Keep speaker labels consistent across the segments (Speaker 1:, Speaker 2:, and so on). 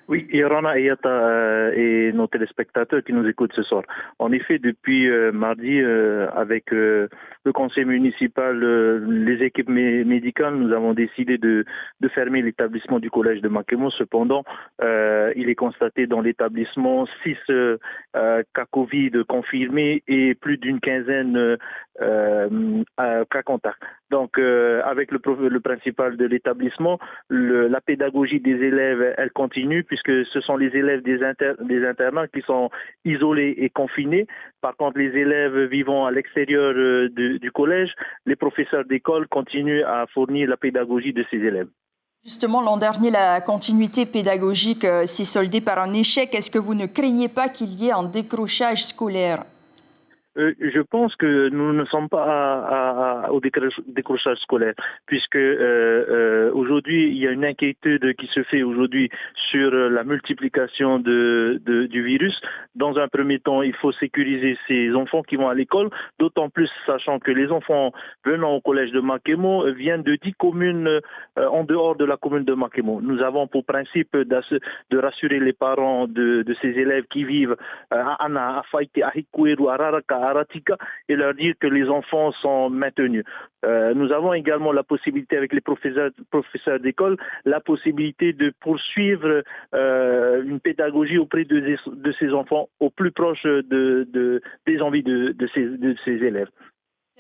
Speaker 1: Oui, et Rana Eyata et nos téléspectateurs qui nous écoutent ce soir. En effet, depuis mardi, avec le conseil municipal, les équipes médicales, nous avons décidé de fermer l'établissement du collège de Makemo. Cependant, il est constaté dans l'établissement 6 cas Covid confirmés et plus d'une quinzaine cas contacts. Donc, avec le principal de l'établissement, la pédagogie des élèves, elle continue puisque ce sont les élèves des internats qui sont isolés et confinés. Par contre, les élèves vivant à l'extérieur du collège, les professeurs d'école continuent à fournir la pédagogie de ces élèves.
Speaker 2: Justement, l'an dernier, la continuité pédagogique s'est soldée par un échec. Est-ce que vous ne craignez pas qu'il y ait un décrochage scolaire ?
Speaker 1: Je pense que nous ne sommes pas au décrochage scolaire, puisque aujourd'hui il y a une inquiétude qui se fait aujourd'hui sur la multiplication du virus. Dans un premier temps, il faut sécuriser ces enfants qui vont à l'école, d'autant plus sachant que les enfants venant au collège de Makemo viennent de 10 communes en dehors de la commune de Makemo. Nous avons pour principe de rassurer les parents de ces élèves qui vivent à Ana, à Faïté, à Hikouérou, à Raraka, Aratika, et leur dire que les enfants sont maintenus. Nous avons également la possibilité avec les professeurs d'école, la possibilité de poursuivre une pédagogie auprès de ces enfants au plus proche des envies de ces élèves.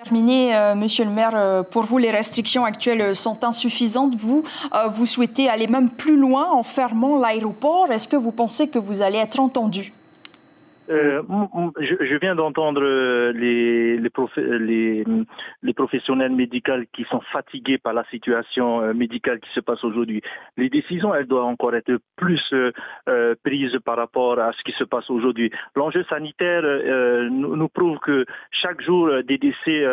Speaker 2: Terminé, Monsieur le maire, pour vous, les restrictions actuelles sont insuffisantes. Vous souhaitez aller même plus loin en fermant l'aéroport. Est-ce que vous pensez que vous allez être entendu ?
Speaker 1: Je viens d'entendre les professionnels médicaux qui sont fatigués par la situation médicale qui se passe aujourd'hui. Les décisions, elles doivent encore être plus prises par rapport à ce qui se passe aujourd'hui. L'enjeu sanitaire nous prouve que chaque jour des décès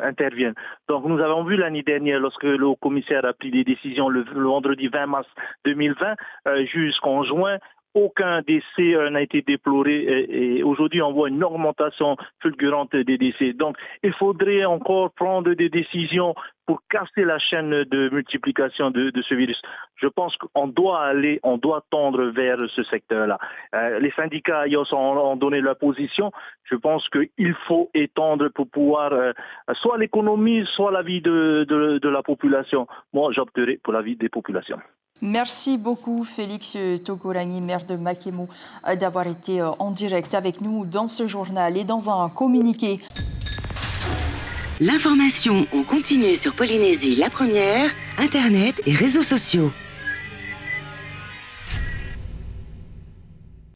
Speaker 1: interviennent. Donc nous avons vu l'année dernière, lorsque le haut-commissaire a pris des décisions le vendredi 20 mars 2020 jusqu'en juin, aucun décès n'a été déploré et aujourd'hui on voit une augmentation fulgurante des décès. Donc il faudrait encore prendre des décisions pour casser la chaîne de multiplication de ce virus. Je pense qu'on doit tendre vers ce secteur-là. Les syndicats ont donné leur position. Je pense qu'il faut étendre pour pouvoir soit l'économie, soit la vie de la population. Moi, j'opterai pour la vie des populations.
Speaker 2: Merci beaucoup Félix Togourani, maire de Makemo, d'avoir été en direct avec nous dans ce journal et dans un communiqué.
Speaker 3: L'information en continu sur Polynésie la première, Internet et réseaux sociaux.